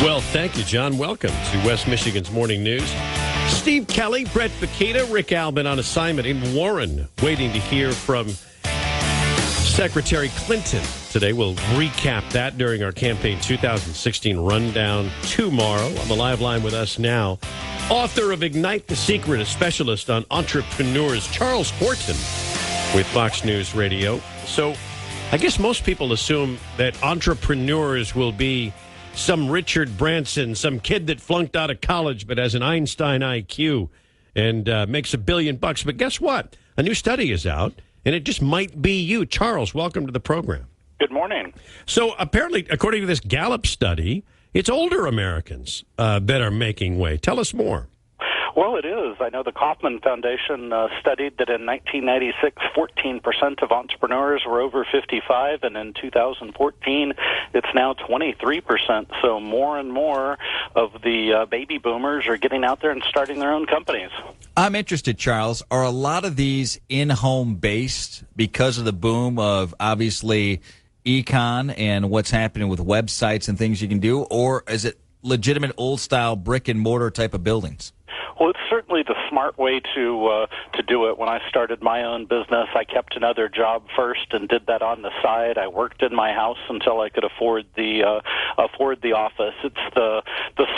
Well, thank you, John. Welcome to West Michigan's Morning News. Steve Kelly, Brett Bakita, Rick Albin on assignment in Warren, waiting to hear from Secretary Clinton. Today, we'll recap that during our campaign 2016 rundown tomorrow. On the live line with us now, author of Ignite the Secret, a specialist on entrepreneurs, Charles Horton with Fox News Radio. So I guess most people assume that entrepreneurs will be some Richard Branson, some kid that flunked out of college but has an Einstein IQ and makes $1 billion. But guess what? A new study is out, and it just might be you. Charles, welcome to the program. Good morning. So apparently, according to this Gallup study, it's older Americans that are making way. Tell us more. Well, it is. I know the Kauffman Foundation studied that in 1996, 14% of entrepreneurs were over 55, and in 2014, it's now 23%. So more and more of the baby boomers are getting out there and starting their own companies. I'm interested, Charles. Are a lot of these in-home based because of the boom of, obviously, e-con and what's happening with websites and things you can do, or is it legitimate old-style brick-and-mortar type of buildings? Well, it's certainly the smart way to do it. When I started my own business, I kept another job first and did that on the side. I worked in my house until I could afford the office. It's the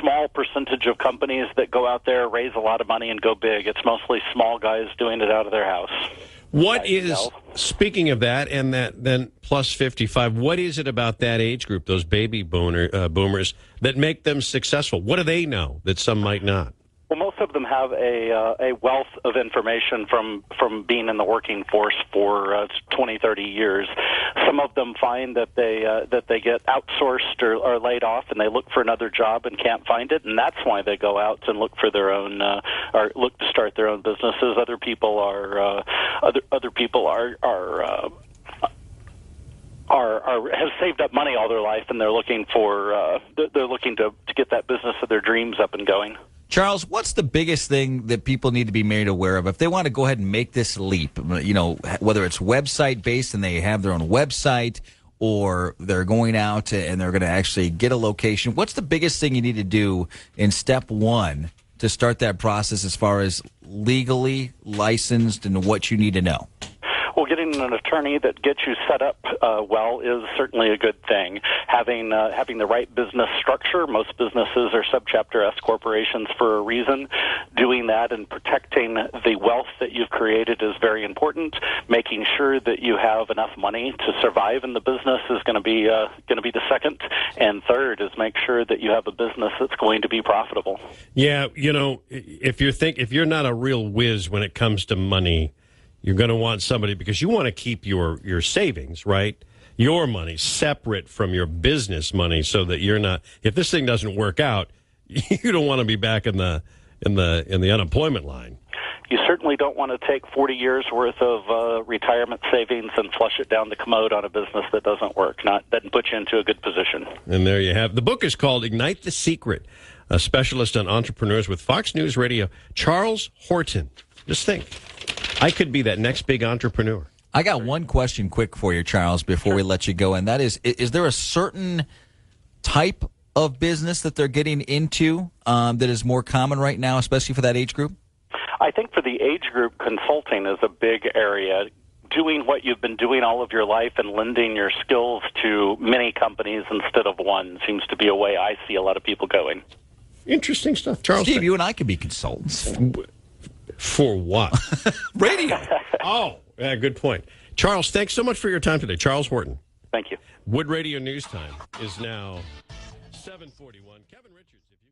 small percentage of companies that go out there, raise a lot of money, and go big. It's mostly small guys doing it out of their house. What is, speaking of that, and that then plus 55, what is it about that age group, those baby boomers, that make them successful? What do they know that some might not? Well, most of them have a wealth of information from being in the working force for 20, 30 years. Some of them find that they get outsourced or laid off, and they look for another job and can't find it, and that's why they go out and look for their own or look to start their own businesses. Other people have saved up money all their life, and they're looking to get that business of their dreams up and going. Charles, what's the biggest thing that people need to be made aware of if they want to go ahead and make this leap? You know, whether it's website-based and they have their own website, or they're going out and they're going to actually get a location. What's the biggest thing you need to do in step one to start that process as far as legally licensed and what you need to know? Well, getting an attorney that gets you set up well is certainly a good thing. Having the right business structure. Most businesses are subchapter S corporations for a reason. Doing that and protecting the wealth that you've created is very important. Making sure that you have enough money to survive in the business is going to be the second. And third is make sure that you have a business that's going to be profitable. Yeah, you know, if you're not a real whiz when it comes to money, you're going to want somebody, because you want to keep your savings, right? Your money separate from your business money, so that you're not, if this thing doesn't work out, you don't want to be back in the unemployment line. You certainly don't want to take 40 years worth of retirement savings and flush it down the commode on a business that doesn't work. Doesn't put you into a good position. And there you have. The book is called Ignite the Secret, a specialist on entrepreneurs with Fox News Radio, Charles Horton. Just think, I could be that next big entrepreneur. I got one question quick for you, Charles, before we let you go, and that is there a certain type of business that they're getting into that is more common right now, especially for that age group? I think for the age group, consulting is a big area. Doing what you've been doing all of your life and lending your skills to many companies instead of one seems to be a way I see a lot of people going. Interesting stuff. Charles, Steve, you and I could be consultants. For what? Radio. Oh, yeah, good point. Charles, thanks so much for your time today. Charles Horton. Thank you. Wood Radio News Time is now 7:41. Kevin Richards, if you